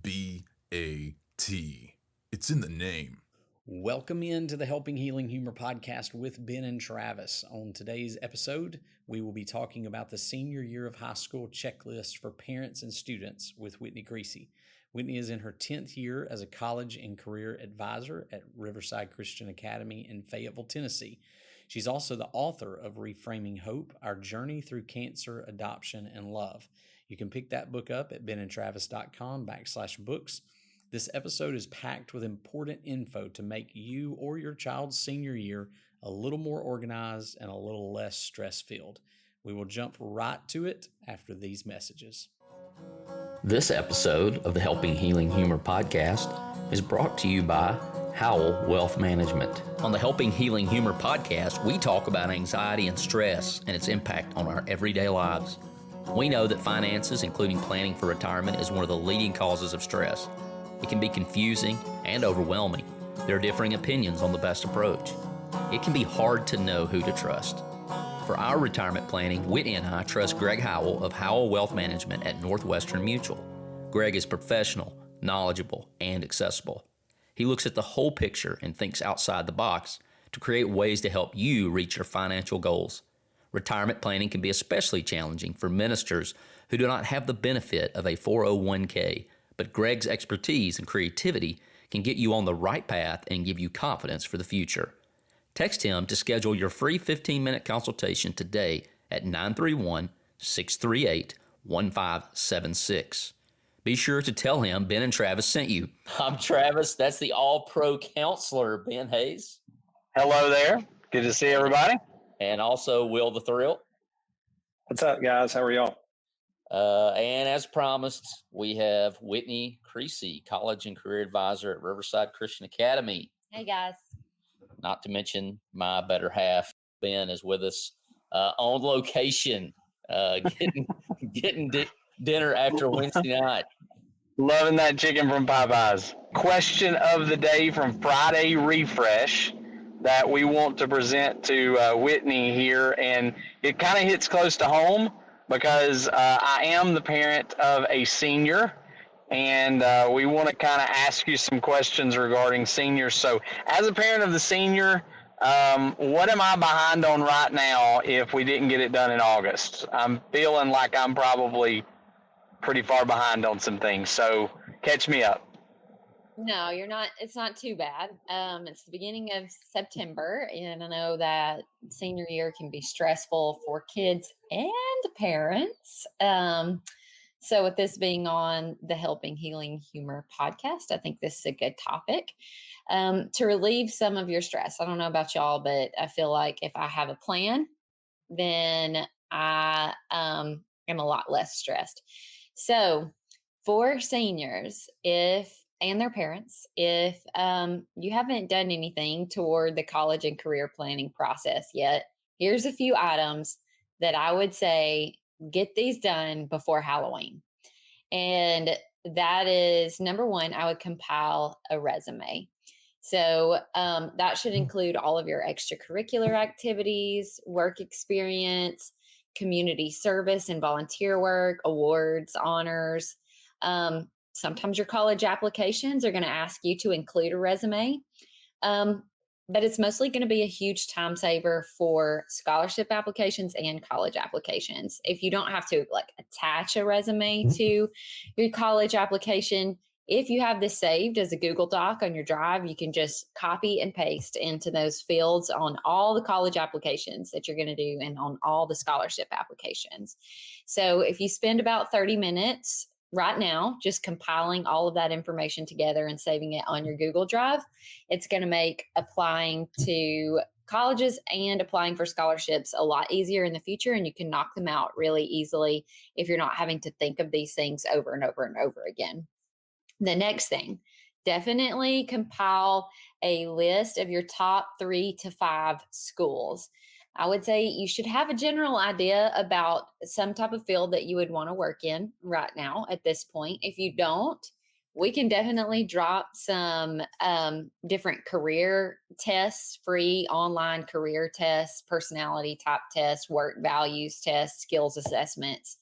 B-A-T. It's in the name. Welcome into the Helping Healing Humor podcast with Ben and Travis. On today's episode, we will be talking about the senior year of high school checklist for parents and students with Whitney Creasy. Whitney is in her 10th year as a college and career advisor at Riverside Christian Academy in Fayetteville, Tennessee. She's also the author of Reframing Hope, Our Journey Through Cancer, Adoption, and Love. You can pick that book up at benandtravis.com/books. This episode is packed with important info to make you or your child's senior year a little more organized and a little less stress-filled. We will jump right to it after these messages. This episode of the Helping Healing Humor podcast is brought to you by Howell Wealth Management. On the Helping Healing Humor podcast, we talk about anxiety and stress and its impact on our everyday lives. We know that finances, including planning for retirement, is one of the leading causes of stress. It can be confusing and overwhelming. There are differing opinions on the best approach. It can be hard to know who to trust. For our retirement planning, Whitney and I trust Greg Howell of Howell Wealth Management at Northwestern Mutual. Greg is professional, knowledgeable, and accessible. He looks at the whole picture and thinks outside the box to create ways to help you reach your financial goals. Retirement planning can be especially challenging for ministers who do not have the benefit of a 401k, but Greg's expertise and creativity can get you on the right path and give you confidence for the future. Text him to schedule your free 15-minute consultation today at 931-638-1576. Be sure to tell him Ben and Travis sent you. I'm Travis. That's the all-pro counselor, Ben Hayes. Hello there. Good to see everybody. And also Will the Thrill. What's up, guys? How are y'all? And as promised, we have Whitney Creasy, College and Career Advisor at Riverside Christian Academy. Hey, guys. Not to mention my better half, Ben, is with us on location, getting dinner after Wednesday night. Loving that chicken from Popeyes. Question of the day from Friday Refresh that we want to present to Whitney here, and it kind of hits close to home because I am the parent of a senior, and we want to kind of ask you some questions regarding seniors. So as a parent of the senior, what am I behind on right now if we didn't get it done in August? I'm feeling like I'm probably pretty far behind on some things, so catch me up. No, you're not. It's not too bad. It's the beginning of September, and I know that senior year can be stressful for kids and parents. So with this being on the Helping Healing Humor podcast, I think this is a good topic to relieve some of your stress. I don't know about y'all, but I feel like if I have a plan, then I am a lot less stressed. So for seniors, and their parents, if you haven't done anything toward the college and career planning process yet, here's a few items that I would say get these done before Halloween. And that is, number one, I would compile a resume. So that should include all of your extracurricular activities, work experience, community service and volunteer work, awards, honors. Sometimes your college applications are going to ask you to include a resume, but it's mostly going to be a huge time saver for scholarship applications and college applications. If you don't have to attach a resume to your college application, if you have this saved as a Google Doc on your drive, you can just copy and paste into those fields on all the college applications that you're going to do and on all the scholarship applications. So if you spend about 30 minutes right now just compiling all of that information together and saving it on your Google Drive, it's going to make applying to colleges and applying for scholarships a lot easier in the future, and you can knock them out really easily if you're not having to think of these things over and over and over again. The next thing, definitely compile a list of your top 3 to 5 schools. I would say you should have a general idea about some type of field that you would want to work in right now at this point. If you don't, we can definitely drop some different career tests, free online career tests, personality type tests, work values tests, skills assessments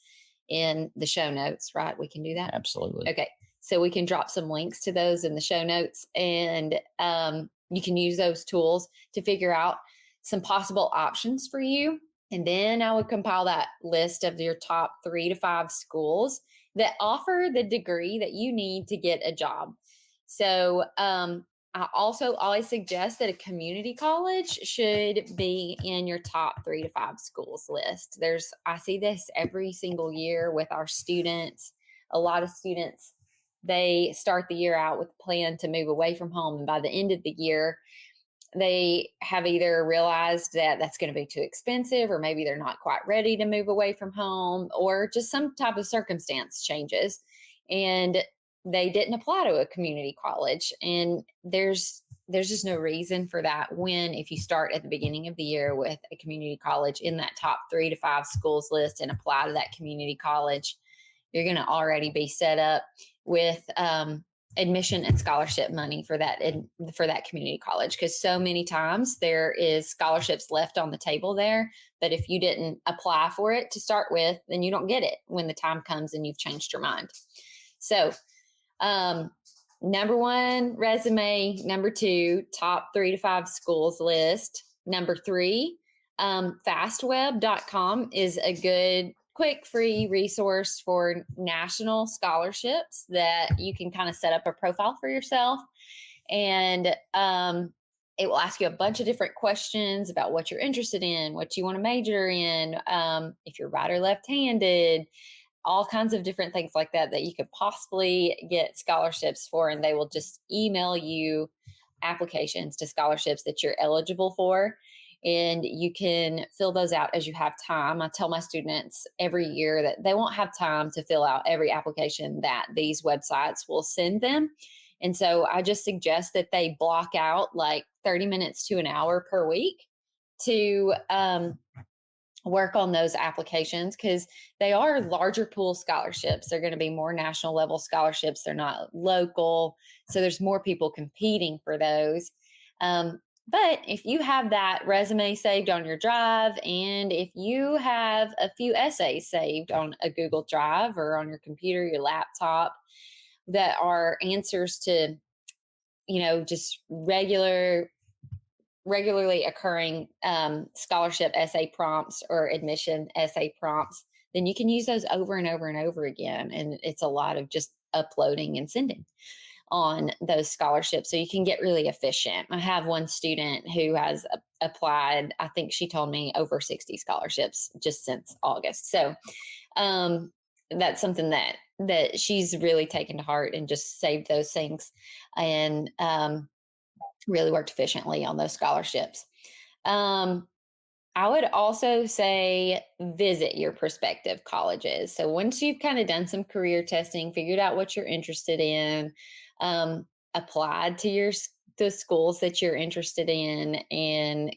in the show notes, right? We can do that? Absolutely. Okay. So we can drop some links to those in the show notes, and you can use those tools to figure out some possible options for you. And then I would compile that list of your top 3 to 5 schools that offer the degree that you need to get a job. So I also always suggest that a community college should be in your top 3 to 5 schools list. I see this every single year with our students. A lot of students, they start the year out with a plan to move away from home, and by the end of the year, they have either realized that that's going to be too expensive, or maybe they're not quite ready to move away from home, or just some type of circumstance changes, and they didn't apply to a community college. And there's just no reason for that, when if you start at the beginning of the year with a community college in that top 3 to 5 schools list and apply to that community college, you're going to already be set up with admission and scholarship money for that community college, because so many times there is scholarships left on the table there, but if you didn't apply for it to start with, then you don't get it when the time comes and you've changed your mind. So number 1, resume. Number 2, top 3 to 5 schools list. Number 3, fastweb.com is a good, quick, free resource for national scholarships that you can kind of set up a profile for yourself. And it will ask you a bunch of different questions about what you're interested in, what you want to major in, if you're right or left-handed, all kinds of different things like that you could possibly get scholarships for. And they will just email you applications to scholarships that you're eligible for. And you can fill those out as you have time. I tell my students every year that they won't have time to fill out every application that these websites will send them. And so I just suggest that they block out like 30 minutes to an hour per week to work on those applications, because they are larger pool scholarships. They're going to be more national level scholarships. They're not local. So there's more people competing for those. But if you have that resume saved on your drive, and if you have a few essays saved on a Google Drive or on your computer, your laptop, that are answers to, just regularly occurring scholarship essay prompts or admission essay prompts, then you can use those over and over and over again. And it's a lot of just uploading and sending on those scholarships, so you can get really efficient. I have one student who has applied, I think she told me, over 60 scholarships just since August. So that's something that she's really taken to heart and just saved those things, and really worked efficiently on those scholarships. I would also say visit your prospective colleges. So once you've kind of done some career testing, figured out what you're interested in, applied to the schools that you're interested in, and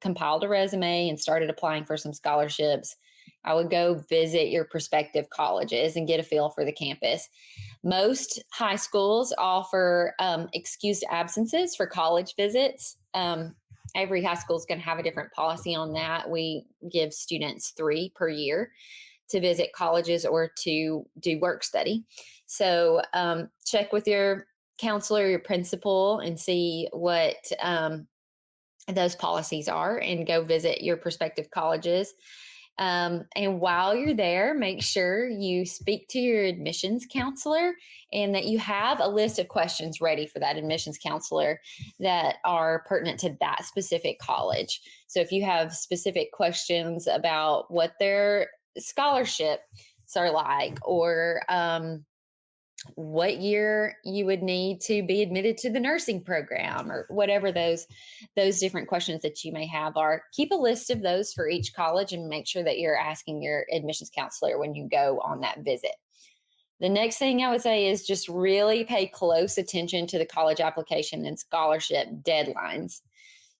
compiled a resume and started applying for some scholarships, I would go visit your prospective colleges and get a feel for the campus. Most high schools offer excused absences for college visits. Every high school is going to have a different policy on that. We give students 3 per year to visit colleges or to do work study. So check with your counselor, your principal, and see what those policies are, and go visit your prospective colleges. And while you're there, make sure you speak to your admissions counselor, and that you have a list of questions ready for that admissions counselor that are pertinent to that specific college. So if you have specific questions about what their scholarships are like, or what year you would need to be admitted to the nursing program, or whatever those different questions that you may have are, keep a list of those for each college, and make sure that you're asking your admissions counselor when you go on that visit. The next thing I would say is just really pay close attention to the college application and scholarship deadlines.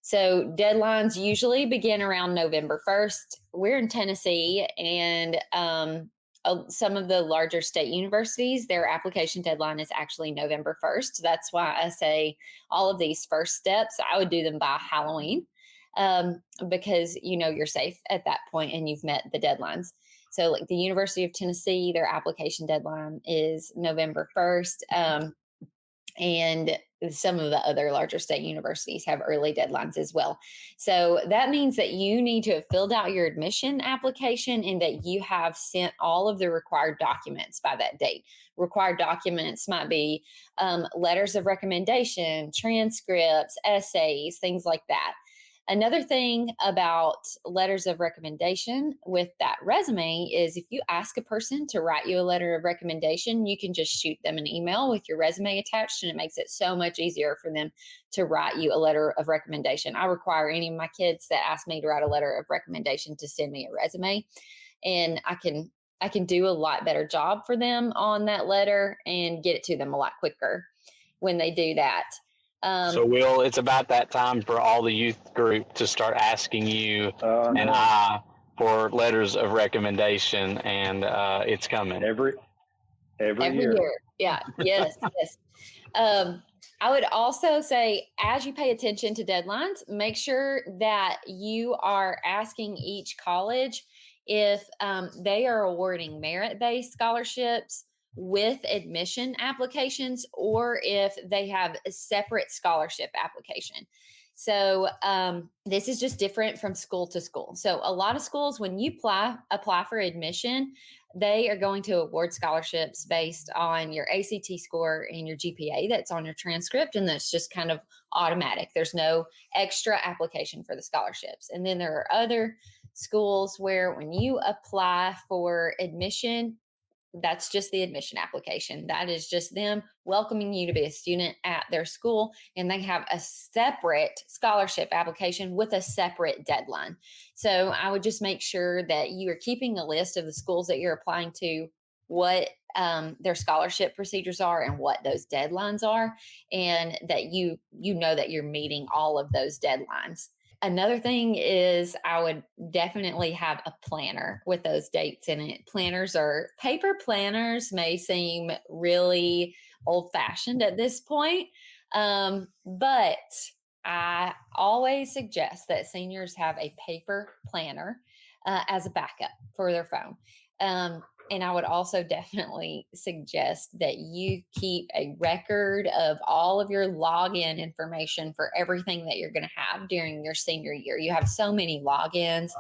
So deadlines usually begin around November 1st. We're in Tennessee, and some of the larger state universities, their application deadline is actually November 1st. That's why I say all of these first steps, I would do them by Halloween, because you're safe at that point and you've met the deadlines. So like the University of Tennessee, their application deadline is November 1st. And some of the other larger state universities have early deadlines as well. So that means that you need to have filled out your admission application and that you have sent all of the required documents by that date. Required documents might be letters of recommendation, transcripts, essays, things like that. Another thing about letters of recommendation with that resume is if you ask a person to write you a letter of recommendation, you can just shoot them an email with your resume attached, and it makes it so much easier for them to write you a letter of recommendation. I require any of my kids that ask me to write a letter of recommendation to send me a resume, and I can do a lot better job for them on that letter and get it to them a lot quicker when they do that. So, Will, it's about that time for all the youth group to start asking you and I for letters of recommendation, and it's coming. Every year. Yeah. Yes. Yes. I would also say, as you pay attention to deadlines, make sure that you are asking each college if they are awarding merit-based scholarships with admission applications, or if they have a separate scholarship application. So this is just different from school to school. So a lot of schools, when you apply for admission, they are going to award scholarships based on your ACT score and your GPA that's on your transcript, and that's just kind of automatic. There's no extra application for the scholarships. And then there are other schools where when you apply for admission, that's just the admission application. That is just them welcoming you to be a student at their school. And they have a separate scholarship application with a separate deadline. So I would just make sure that you are keeping a list of the schools that you're applying to, what their scholarship procedures are and what those deadlines are, and that you know that you're meeting all of those deadlines. Another thing is I would definitely have a planner with those dates in it. Paper planners may seem really old-fashioned at this point, but I always suggest that seniors have a paper planner as a backup for their phone. And I would also definitely suggest that you keep a record of all of your login information for everything that you're going to have during your senior year. You have so many logins.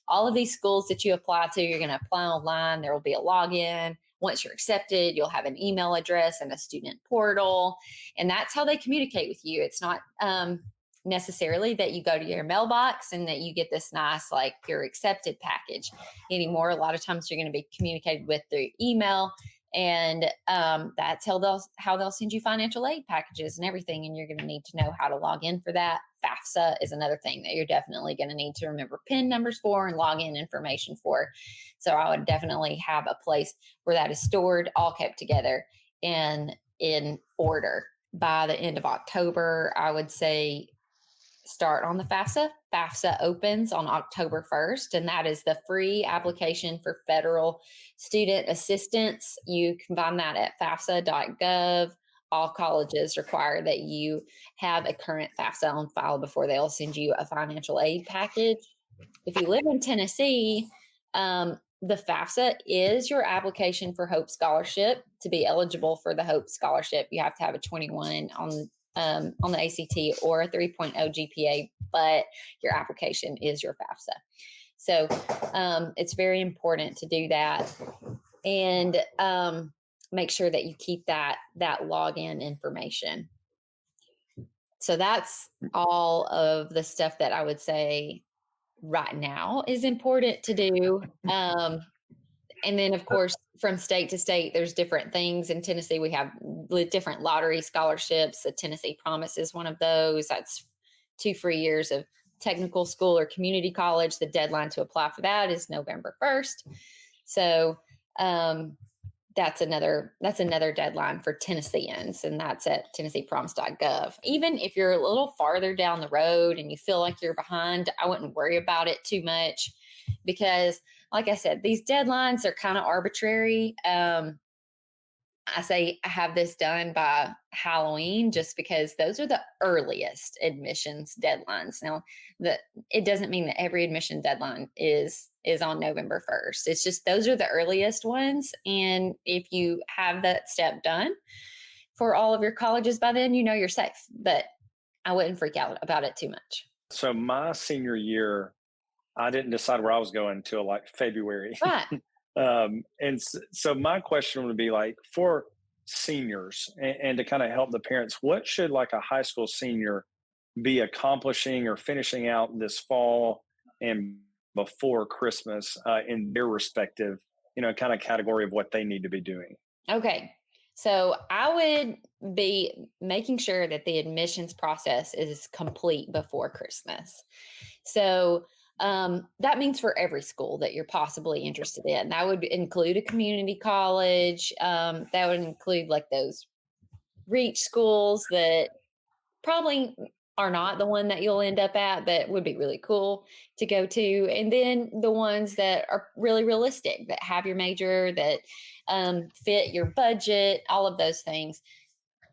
All of these schools that you apply to, you're going to apply online. There will be a login. Once you're accepted, you'll have an email address and a student portal. And that's how they communicate with you. It's not necessarily that you go to your mailbox and that you get this nice, like, your accepted package anymore. A lot of times you're going to be communicated with through email, and that's how they'll send you financial aid packages and everything. And you're going to need to know how to log in for that. FAFSA is another thing that you're definitely going to need to remember PIN numbers for and login information for. So I would definitely have a place where that is stored, all kept together and in order. By the end of October, I would say start on the FAFSA. FAFSA opens on October 1st, and that is the free application for federal student assistance. You can find that at fafsa.gov. All colleges require that you have a current FAFSA on file before they'll send you a financial aid package. If you live in Tennessee, the FAFSA is your application for Hope Scholarship. To be eligible for the Hope Scholarship, you have to have a 21 on the ACT or a 3.0 GPA, but your application is your FAFSA. So it's very important to do that, and make sure that you keep that login information. So that's all of the stuff that I would say right now is important to do. And then, of course, from state to state, there's different things. In Tennessee, we have different lottery scholarships. The Tennessee Promise is one of those. That's 2 free years of technical school or community college. The deadline to apply for that is November 1st. So that's another deadline for Tennesseans, and that's at tennesseepromise.gov. Even if you're a little farther down the road and you feel like you're behind, I wouldn't worry about it too much, because like I said, these deadlines are kind of arbitrary. I I say have this done by Halloween just because those are the earliest admissions deadlines. Now, it doesn't mean that every admission deadline is on November 1st. It's just those are the earliest ones. And if you have that step done for all of your colleges by then, you're safe. But I wouldn't freak out about it too much. So my senior year, I didn't decide where I was going until like February. Right. So my question would be like for seniors and to kind of help the parents, what should like a high school senior be accomplishing or finishing out this fall and before Christmas in their respective, kind of category of what they need to be doing? Okay. So I would be making sure that the admissions process is complete before Christmas. So that means for every school that you're possibly interested in. That would include a community college. That would include like those reach schools that probably are not the one that you'll end up at, but would be really cool to go to. And then the ones that are really realistic, that have your major, that fit your budget, all of those things.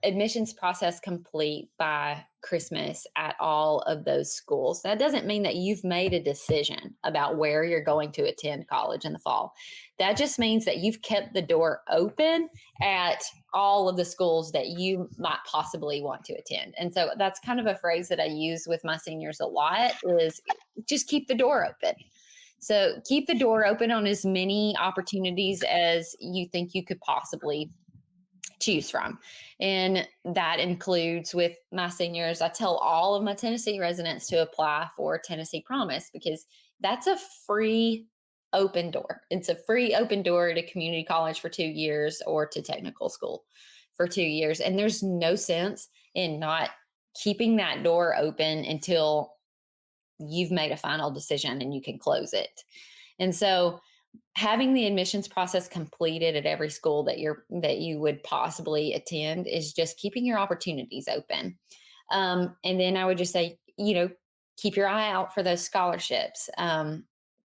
Admissions process complete by Christmas at all of those schools. That doesn't mean that you've made a decision about where you're going to attend college in the fall. That just means that you've kept the door open at all of the schools that you might possibly want to attend. And so that's kind of a phrase that I use with my seniors a lot is just keep the door open. So keep the door open on as many opportunities as you think you could possibly choose from. And that includes with my seniors, I tell all of my Tennessee residents to apply for Tennessee Promise because that's a free open door. It's a free open door to community college for 2 years or to technical school for 2 years. And there's no sense in not keeping that door open until you've made a final decision and you can close it. And so having the admissions process completed at every school that you would possibly attend is just keeping your opportunities open. And then I would just say, keep your eye out for those scholarships.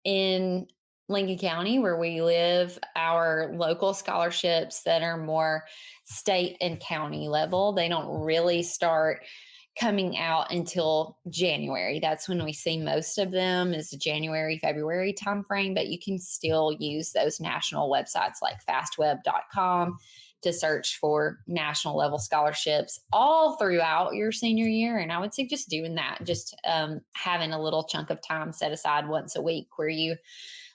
In Lincoln County, where we live, our local scholarships that are more state and county level, they don't really start coming out until January. That's when we see most of them is the January, February timeframe, but you can still use those national websites like fastweb.com to search for national level scholarships all throughout your senior year. And I would suggest doing that, just having a little chunk of time set aside once a week where you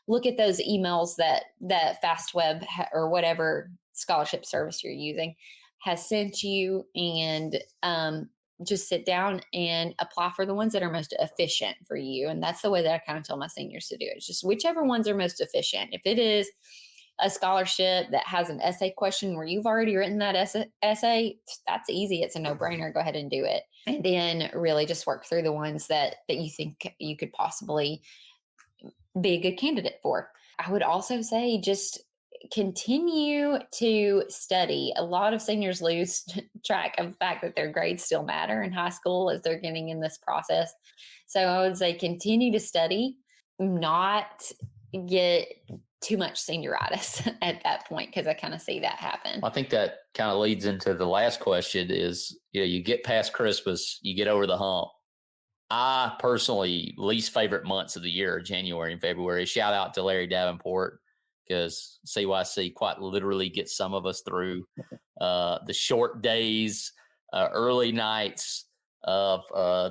look at those emails that FastWeb or whatever scholarship service you're using has sent you and just sit down and apply for the ones that are most efficient for you. And that's the way that I kind of tell my seniors to do it. It's just whichever ones are most efficient. If it is a scholarship that has an essay question where you've already written that essay, that's easy. It's a no-brainer. Go ahead and do it. And then really just work through the ones that you think you could possibly be a good candidate for. I would also say just continue to study. A lot of seniors lose track of the fact that their grades still matter in high school as they're getting in this process. So I would say continue to study, not get too much senioritis at that point, because I kind of see that happen. I think that kind of leads into the last question is, you get past Christmas, you get over the hump. I personally, least favorite months of the year are January and February. Shout out to Larry Davenport, because CYC quite literally gets some of us through the short days, early nights of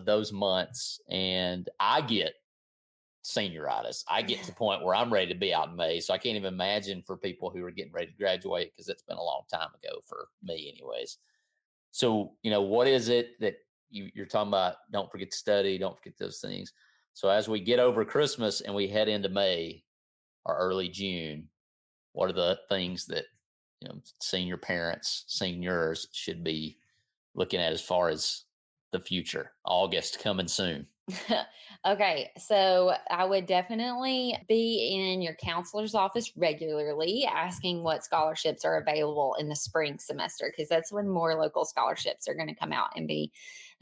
those months. And I get senioritis. I get to the point where I'm ready to be out in May. So I can't even imagine for people who are getting ready to graduate, because it's been a long time ago for me anyways. So, what is it that you're talking about? Don't forget to study, don't forget those things. So as we get over Christmas and we head into May or early June, what are the things that senior parents, seniors should be looking at as far as the future? August coming soon. Okay, so I would definitely be in your counselor's office regularly asking what scholarships are available in the spring semester, because that's when more local scholarships are going to come out and be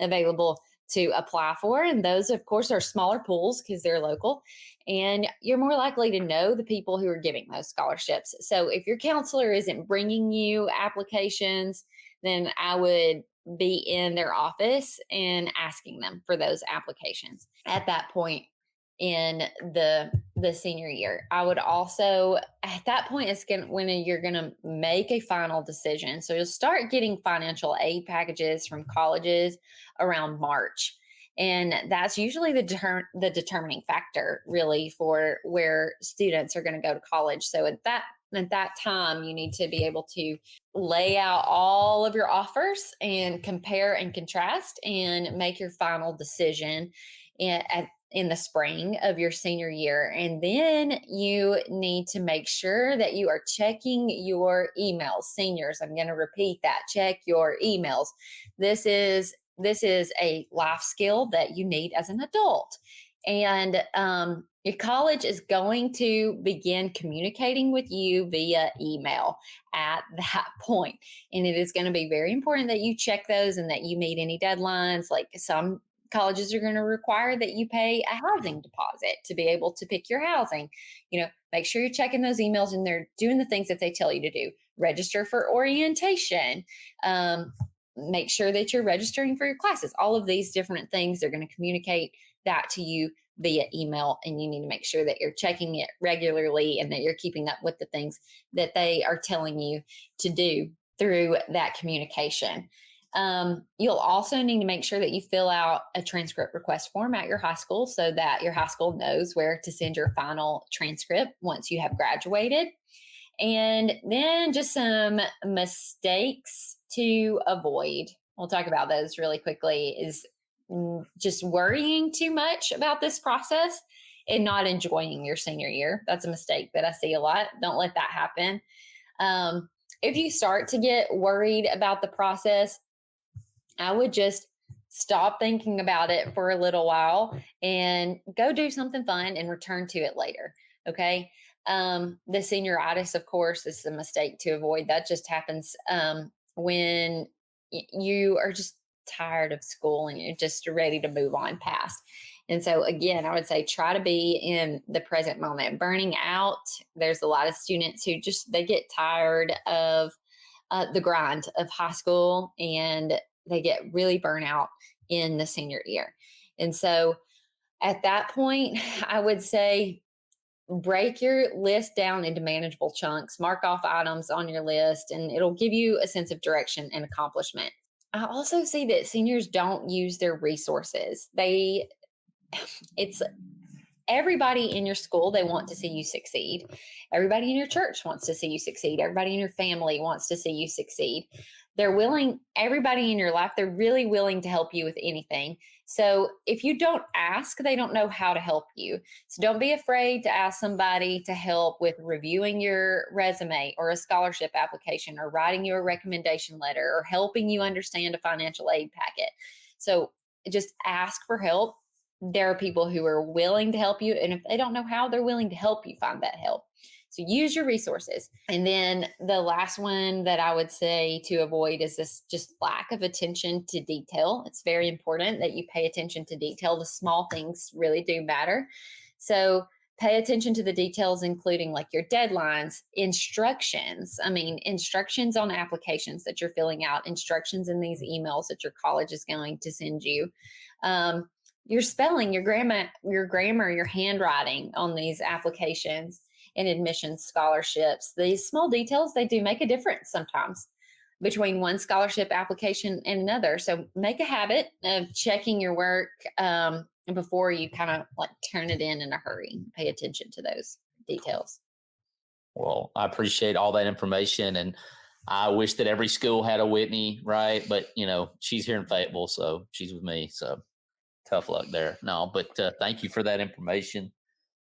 available to apply for. And those, of course, are smaller pools because they're local. And you're more likely to know the people who are giving those scholarships. So if your counselor isn't bringing you applications, then I would be in their office and asking them for those applications at that point in the senior year. I would also, at that point, it's when you're going to make a final decision. So you'll start getting financial aid packages from colleges around March. And that's usually the determining factor, really, for where students are going to go to college. So at that time, you need to be able to lay out all of your offers and compare and contrast and make your final decision in the spring of your senior year. And then you need to make sure that you are checking your emails. Seniors, I'm going to repeat that. Check your emails. This is a life skill that you need as an adult. And your college is going to begin communicating with you via email at that point. And it is going to be very important that you check those and that you meet any deadlines. Like some colleges are going to require that you pay a housing deposit to be able to pick your housing. Make sure you're checking those emails and they're doing the things that they tell you to do. Register for orientation. Make sure that you're registering for your classes. All of these different things, they're going to communicate that to you via email, and you need to make sure that you're checking it regularly and that you're keeping up with the things that they are telling you to do through that communication. You'll also need to make sure that you fill out a transcript request form at your high school so that your high school knows where to send your final transcript once you have graduated. And then just some mistakes to avoid. We'll talk about those really quickly. Is just worrying too much about this process and not enjoying your senior year. That's a mistake that I see a lot. Don't let that happen. If you start to get worried about the process, I would just stop thinking about it for a little while and go do something fun and return to it later. Okay. The senioritis, of course, is a mistake to avoid. That just happens when you are just tired of school and you're just ready to move on past. And so again, I would say try to be in the present moment. Burning out, there's a lot of students who they get tired of the grind of high school and they get really burnt out in the senior year. And so at that point, I would say break your list down into manageable chunks, mark off items on your list, and it'll give you a sense of direction and accomplishment. I also see that seniors don't use their resources. It's everybody in your school, they want to see you succeed. Everybody in your church wants to see you succeed. Everybody in your family wants to see you succeed. Everybody in your life, they're really willing to help you with anything. So if you don't ask, they don't know how to help you. So don't be afraid to ask somebody to help with reviewing your resume or a scholarship application or writing you a recommendation letter or helping you understand a financial aid packet. So just ask for help. There are people who are willing to help you. And if they don't know how, they're willing to help you find that help. So use your resources. And then the last one that I would say to avoid is this just lack of attention to detail. It's very important that you pay attention to detail. The small things really do matter. So pay attention to the details, including like your deadlines, instructions. Instructions on applications that you're filling out, instructions in these emails that your college is going to send you. Your spelling, your grammar, your handwriting on these applications and admissions scholarships. These small details, they do make a difference sometimes between one scholarship application and another. So make a habit of checking your work before you kind of like turn it in a hurry. Pay attention to those details. Well, I appreciate all that information, and I wish that every school had a Whitney, right? But, she's here in Fayetteville, so she's with me. So tough luck there. No, but thank you for that information.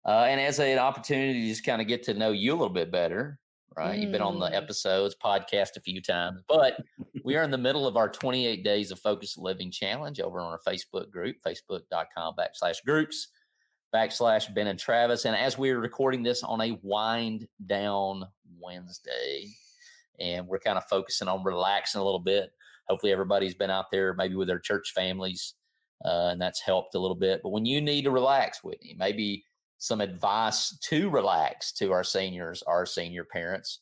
And as an opportunity to just kind of get to know you a little bit better, right? You've been on the episodes, podcast a few times, but we are in the middle of our 28 Days of Focused Living Challenge over on our Facebook group, facebook.com/groups/Ben and Travis. And as we're recording this on a wind down Wednesday, and we're kind of focusing on relaxing a little bit. Hopefully everybody's been out there maybe with their church families, and that's helped a little bit. But when you need to relax, Whitney, maybe some advice to relax to our seniors, our senior parents,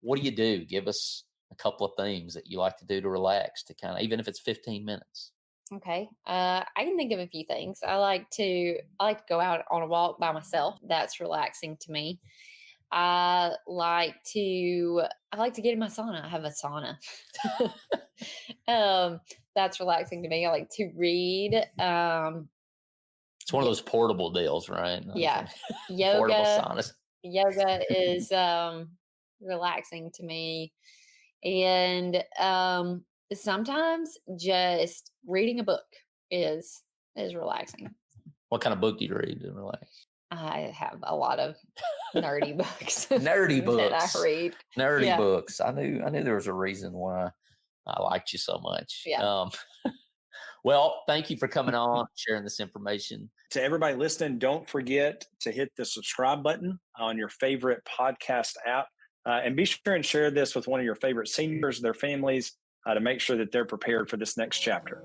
what do you do? Give us a couple of things that you like to do to relax, to kind of, even if it's 15 minutes. Okay. I can think of a few things. I like to go out on a walk by myself. That's relaxing to me. I like to get in my sauna. I have a sauna. That's relaxing to me. I like to read. It's one of those portable deals, right? Yeah. Portable Yoga. saunas. Yoga is relaxing to me. And sometimes just reading a book is relaxing. What kind of book do you read to relax? I have a lot of nerdy books. Nerdy books. That I read. Nerdy books. I knew there was a reason why I liked you so much. Yeah. Well, thank you for coming on, sharing this information. To everybody listening, don't forget to hit the subscribe button on your favorite podcast app. And be sure and share this with one of your favorite seniors, their families, to make sure that they're prepared for this next chapter.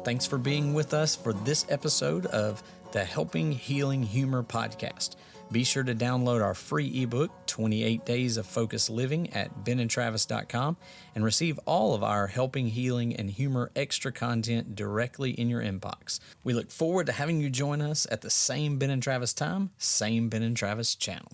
Thanks for being with us for this episode of the Helping Healing Humor podcast. Be sure to download our free ebook, 28 Days of Focused Living, at benandtravis.com and receive all of our Helping Healing and Humor extra content directly in your inbox. We look forward to having you join us at the same Ben and Travis time, same Ben and Travis channel.